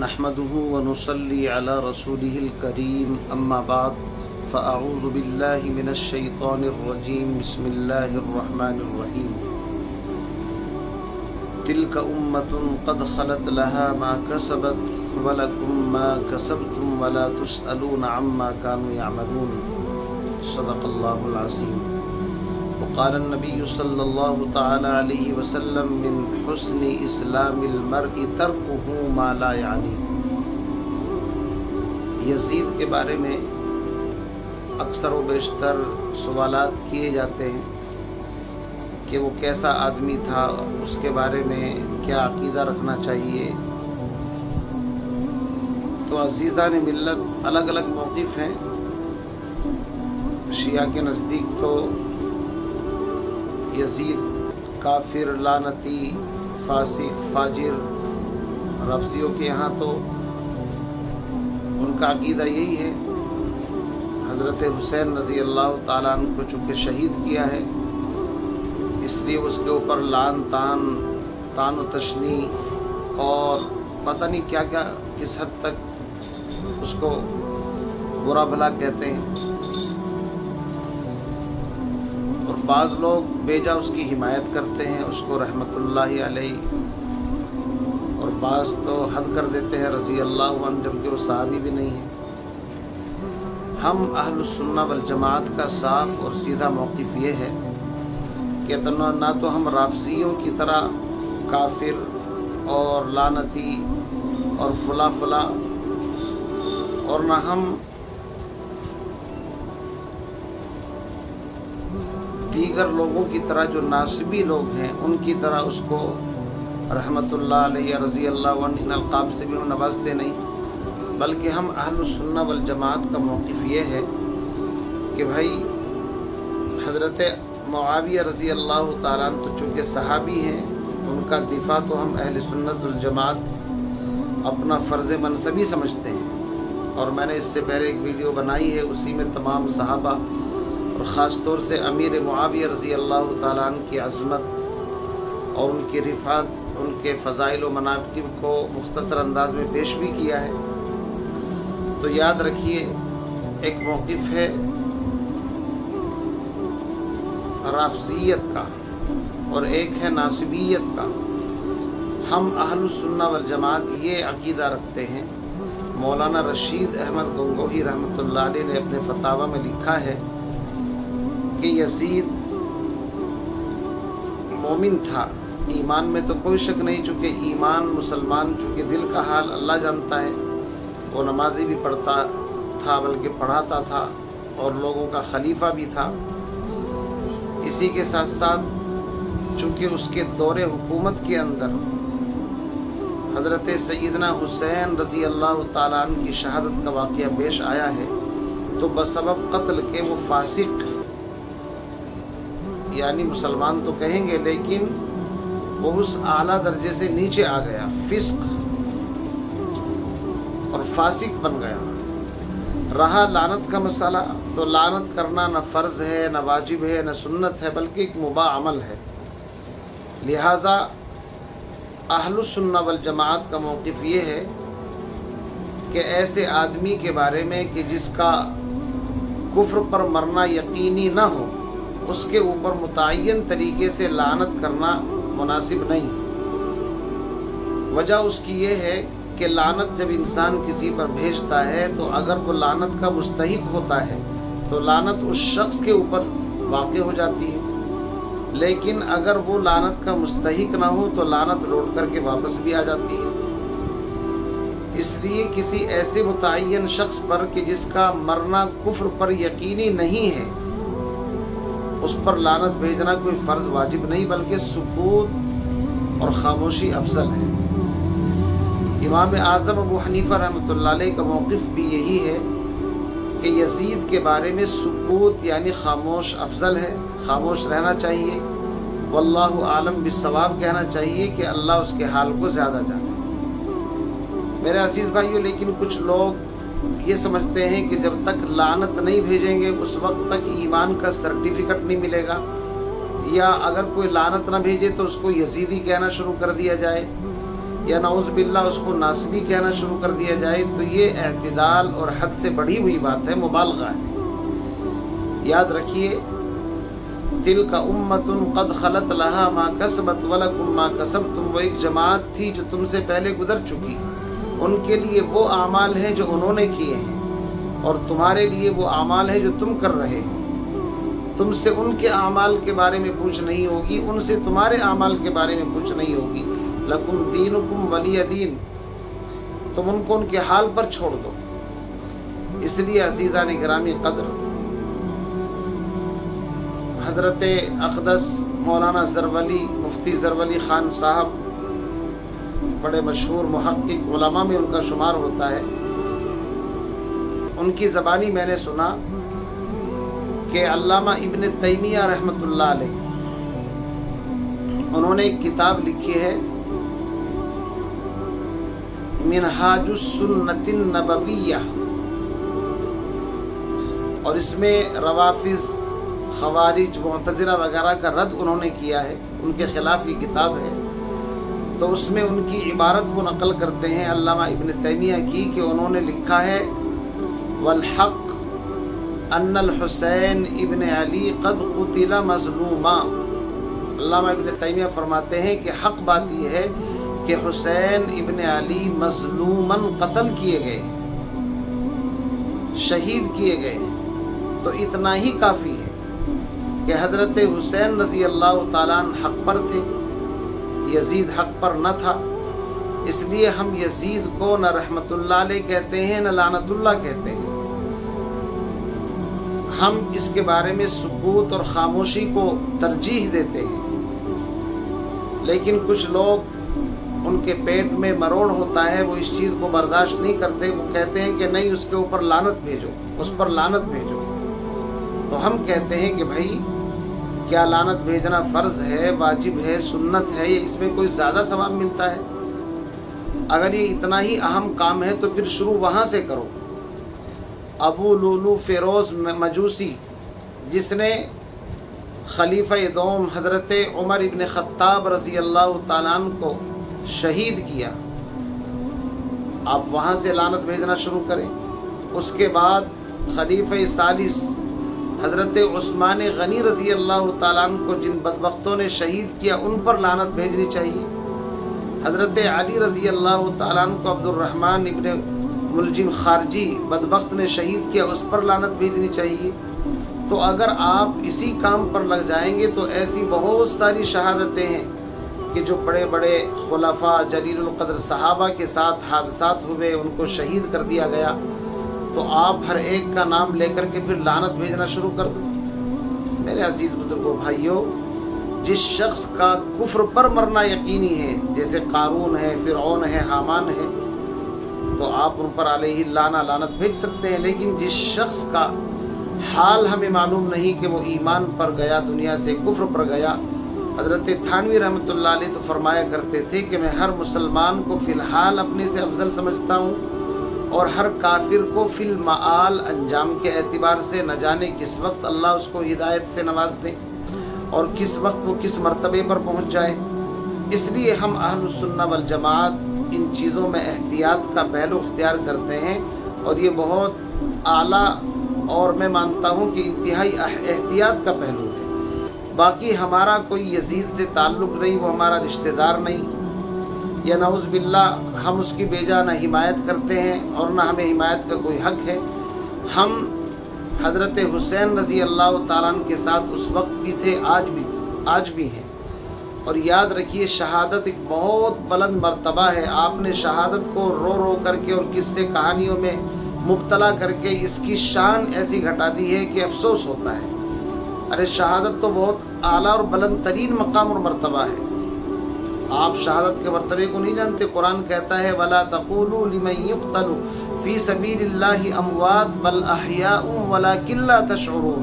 نحمده ونصلي على رسوله الكريم أما بعد فأعوذ بالله من الشيطان الرجيم بسم الله الرحمن الرحيم تلك أمة قد خلت لها ما كسبت ولكم ما كسبتم ولا تسألون عما كانوا يعملون صدق الله العظيم وقال النبي صلى الله تعالى عليه وسلم من حسن اسلام المرء تركه ما لا یعنی۔ یزید کے بارے میں اکثر و بیشتر سوالات کیے جاتے ہیں کہ وہ کیسا آدمی تھا، اس کے بارے میں کیا عقیدہ رکھنا چاہیے۔ تو عزیزان ملت الگ الگ موقف ہیں۔ شیعہ کے نزدیک تو یزید کافر، لعنتی، فاسق، فاجر، رافضیوں کے یہاں تو ان کا عقیدہ یہی ہے۔ حضرت حسین رضی اللہ تعالیٰ عنہ کو چونکہ شہید کیا ہے، اس لیے اس کے اوپر لعن تان و تشنی اور پتہ نہیں کیا کیا کس حد تک اس کو برا بھلا کہتے ہیں، اور بعض لوگ بیجا اس کی حمایت کرتے ہیں، اس کو رحمت اللہ علیہ، اور بعض تو حد کر دیتے ہیں رضی اللہ عنہ، جبکہ وہ صحابی بھی نہیں ہے۔ ہم اہل السنہ والجماعت کا صاف اور سیدھا موقف یہ ہے کہ نہ تو ہم رافضیوں کی طرح کافر اور لعنتی اور فلا اور نہ ہم دیگر لوگوں کی طرح جو ناصبی لوگ ہیں ان کی طرح اس کو رحمت اللہ علیہ رضی اللہ عنہ ان القاب سے بھی ہم نوازتے نہیں، بلکہ ہم اہل السنہ والجماعت کا موقف یہ ہے کہ بھائی حضرت معاویہ رضی اللہ تعالیٰ عنہ تو چونکہ صحابی ہیں، ان کا دفاع تو ہم اہل سنت والجماعت اپنا فرض منصبی سمجھتے ہیں، اور میں نے اس سے پہلے ایک ویڈیو بنائی ہے، اسی میں تمام صحابہ اور خاص طور سے امیر معاویہ رضی اللہ تعالیٰ عنہ کی عظمت اور ان کی رفعت، ان کے فضائل و مناقب کو مختصر انداز میں پیش بھی کیا ہے۔ تو یاد رکھیے، ایک موقف ہے رافضیت کا اور ایک ہے ناصبیت کا۔ ہم اہل السنہ والجماعت یہ عقیدہ رکھتے ہیں، مولانا رشید احمد گنگوہی رحمۃ اللہ علیہ نے اپنے فتاوی میں لکھا ہے کہ یزید مومن تھا، ایمان میں تو کوئی شک نہیں، چونکہ ایمان مسلمان چونکہ دل کا حال اللہ جانتا ہے۔ وہ نمازی بھی پڑھتا تھا، بلکہ پڑھاتا تھا، اور لوگوں کا خلیفہ بھی تھا۔ اسی کے ساتھ ساتھ چونکہ اس کے دور حکومت کے اندر حضرت سیدنا حسین رضی اللہ تعالیٰ عنہ کی شہادت کا واقعہ پیش آیا ہے، تو بسبب قتل کے وہ فاسق، یعنی مسلمان تو کہیں گے لیکن وہ اس اعلیٰ درجے سے نیچے آ گیا، فسق اور فاسق بن گیا۔ رہا لعنت کا مسئلہ، تو لعنت کرنا نہ فرض ہے، نہ واجب ہے، نہ سنت ہے، بلکہ ایک مباح عمل ہے۔ لہٰذا اہل السنہ والجماعت کا موقف یہ ہے کہ ایسے آدمی کے بارے میں کہ جس کا کفر پر مرنا یقینی نہ ہو، اس کے اوپر متعین طریقے سے لعنت کرنا مناسب نہیں۔ وجہ اس کی یہ ہے کہ لعنت جب انسان کسی پر بھیجتا ہے تو اگر وہ لعنت کا مستحق ہوتا ہے تو لعنت اس شخص کے اوپر واقع ہو جاتی ہے، لیکن اگر وہ لعنت کا مستحق نہ ہو تو لعنت لوٹ کر کے واپس بھی آ جاتی ہے۔ اس لیے کسی ایسے متعین شخص پر کہ جس کا مرنا کفر پر یقینی نہیں ہے، اس پر لعنت بھیجنا کوئی فرض واجب نہیں، بلکہ سکوت اور خاموشی افضل ہے۔ امام اعظم ابو حنیفہ رحمۃ اللہ علیہ کا موقف بھی یہی ہے کہ یزید کے بارے میں سکوت یعنی خاموش افضل ہے، خاموش رہنا چاہیے، واللہ عالم بالصواب کہنا چاہیے کہ اللہ اس کے حال کو زیادہ جانے۔ میرے عزیز بھائیو، لیکن کچھ لوگ یہ سمجھتے ہیں کہ جب تک لعنت نہیں بھیجیں گے اس وقت تک ایمان کا سرٹیفکیٹ نہیں ملے گا، یا اگر کوئی لعنت نہ بھیجے تو اس کو یزیدی کہنا شروع کر دیا جائے، یا نعوذ باللہ اس کو ناسبی کہنا شروع کر دیا جائے، تو یہ اعتدال اور حد سے بڑھی ہوئی بات ہے، مبالغہ ہے۔ یاد رکھیے، تلک امۃ قد خلت لہا ما کسبت ولکم ما کسبتم، وہ ایک جماعت تھی جو تم سے پہلے گزر چکی، ان کے لیے وہ اعمال ہیں جو انہوں نے کیے ہیں، اور تمہارے لیے وہ اعمال ہیں جو تم کر رہے ہو۔ تم سے ان کے اعمال کے بارے میں پوچھ نہیں ہوگی، ان سے تمہارے اعمال کے بارے میں پوچھ نہیں ہوگی۔ لکم دینکم ولی دین، تم ان کو ان کے حال پر چھوڑ دو۔ اس لیے عزیزان گرامی قدر، حضرت اقدس مولانا زرولی، مفتی زرولی خان صاحب، بڑے مشہور محقق علماء میں ان کا شمار ہوتا ہے، ان کی زبانی میں نے سنا کہ علامہ ابن تیمیہ رحمۃ اللہ علیہ، انہوں نے ایک کتاب لکھی ہے منہاج السنت النبویہ، اور اس میں روافض، خوارج، معتزلہ وغیرہ کا رد انہوں نے کیا ہے، ان کے خلاف یہ کتاب ہے۔ تو اس میں ان کی عبارت وہ نقل کرتے ہیں علامہ ابن تیمیہ کی، کہ انہوں نے لکھا ہے والحق ان الحسین ابن علی قد قتل مظلوما۔ علامہ ابن تیمیہ فرماتے ہیں کہ حق بات یہ ہے کہ حسین ابن علی مظلوماً قتل کیے گئے ہیں، شہید کیے گئے ہیں، تو اتنا ہی کافی ہے کہ حضرت حسین رضی اللہ تعالیٰ عنہ حق پر تھے، یزید حق پر نہ تھا۔ اس لیے ہم یزید کو نہ رحمت اللہ علیہ کہتے ہیں نہ لعنت اللہ کہتے ہیں، ہم اس کے بارے میں سکوت اور خاموشی کو ترجیح دیتے ہیں۔ لیکن کچھ لوگ، ان کے پیٹ میں مروڑ ہوتا ہے، وہ اس چیز کو برداشت نہیں کرتے، وہ کہتے ہیں کہ نہیں، اس کے اوپر لعنت بھیجو، اس پر لعنت بھیجو۔ تو ہم کہتے ہیں کہ بھائی، کیا لعنت بھیجنا فرض ہے، واجب ہے، سنت ہے، یا اس میں کوئی زیادہ ثواب ملتا ہے؟ اگر یہ اتنا ہی اہم کام ہے تو پھر شروع وہاں سے کرو۔ ابو لولو فیروز مجوسی، جس نے خلیفہ دوم حضرت عمر ابن خطاب رضی اللہ تعالیٰ عنہ کو شہید کیا، آپ وہاں سے لعنت بھیجنا شروع کریں۔ اس کے بعد خلیفہ ثالث حضرت عثمان غنی رضی اللہ تعالیٰ عنہ کو جن بدبختوں نے شہید کیا، ان پر لعنت بھیجنی چاہیے۔ حضرت علی رضی اللہ تعالیٰ عنہ کو عبد الرحمن ابن ملجم خارجی بدبخت نے شہید کیا، اس پر لعنت بھیجنی چاہیے۔ تو اگر آپ اسی کام پر لگ جائیں گے تو ایسی بہت ساری شہادتیں ہیں کہ جو بڑے بڑے خلفاء جلیل القدر صحابہ کے ساتھ حادثات ہوئے، ان کو شہید کر دیا گیا، تو آپ ہر ایک کا نام لے کر کے پھر لعنت بھیجنا شروع کر دو۔ میرے عزیز بزرگوں، بھائیوں، جس شخص کا کفر پر مرنا یقینی ہے، جیسے قارون ہے، فرعون ہے، حامان ہے، تو آپ ان پر علیہ لعنت بھیج سکتے ہیں۔ لیکن جس شخص کا حال ہمیں معلوم نہیں کہ وہ ایمان پر گیا، دنیا سے کفر پر گیا، حضرت تھانوی رحمۃ اللہ علیہ تو فرمایا کرتے تھے کہ میں ہر مسلمان کو فی الحال اپنے سے افضل سمجھتا ہوں، اور ہر کافر کو فی المآل، انجام کے اعتبار سے نہ جانے کس وقت اللہ اس کو ہدایت سے نواز دے اور کس وقت وہ کس مرتبے پر پہنچ جائے۔ اس لیے ہم اہل السنہ والجماعت ان چیزوں میں احتیاط کا پہلو اختیار کرتے ہیں، اور یہ بہت اعلیٰ اور میں مانتا ہوں کہ انتہائی احتیاط کا پہلو ہے۔ باقی ہمارا کوئی یزید سے تعلق نہیں، وہ ہمارا رشتہ دار نہیں، یا نعوذ باللہ ہم اس کی بیجا نہ حمایت کرتے ہیں اور نہ ہمیں حمایت کا کوئی حق ہے۔ ہم حضرت حسین رضی اللہ تعالیٰ عنہ کے ساتھ اس وقت بھی تھے، آج بھی ہیں۔ اور یاد رکھیے، شہادت ایک بہت بلند مرتبہ ہے۔ آپ نے شہادت کو رو رو کر کے اور قصے کہانیوں میں مبتلا کر کے اس کی شان ایسی گھٹا دی ہے کہ افسوس ہوتا ہے۔ ارے شہادت تو بہت اعلیٰ اور بلند ترین مقام اور مرتبہ ہے۔ آپ شہادت کے مرتبے کو نہیں جانتے۔ قرآن کہتا ہے وَلَا تَقُولُوا لِمَن يُقْتَلُ فِي سَبِيلِ اللَّهِ أَمْوَاتٌ بَلْ أَحْيَاءٌ وَلَٰكِن لَّا تَشْعُرُونَ۔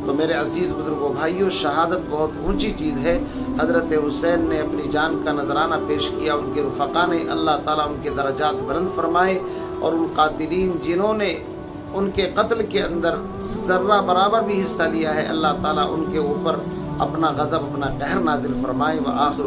تو میرے عزیز بزرگوں، بھائیوں، شہادت بہت اونچی چیز ہے۔ حضرت حسین نے اپنی جان کا نذرانہ پیش کیا، ان کے رفقا نے، اللہ تعالیٰ ان کے درجات بلند فرمائے، اور ان قاتلین جنہوں نے ان کے قتل کے اندر ذرہ برابر بھی حصہ لیا ہے، اللہ تعالیٰ ان کے اوپر اپنا غضب، اپنا قہر نازل فرمائے۔ وآخر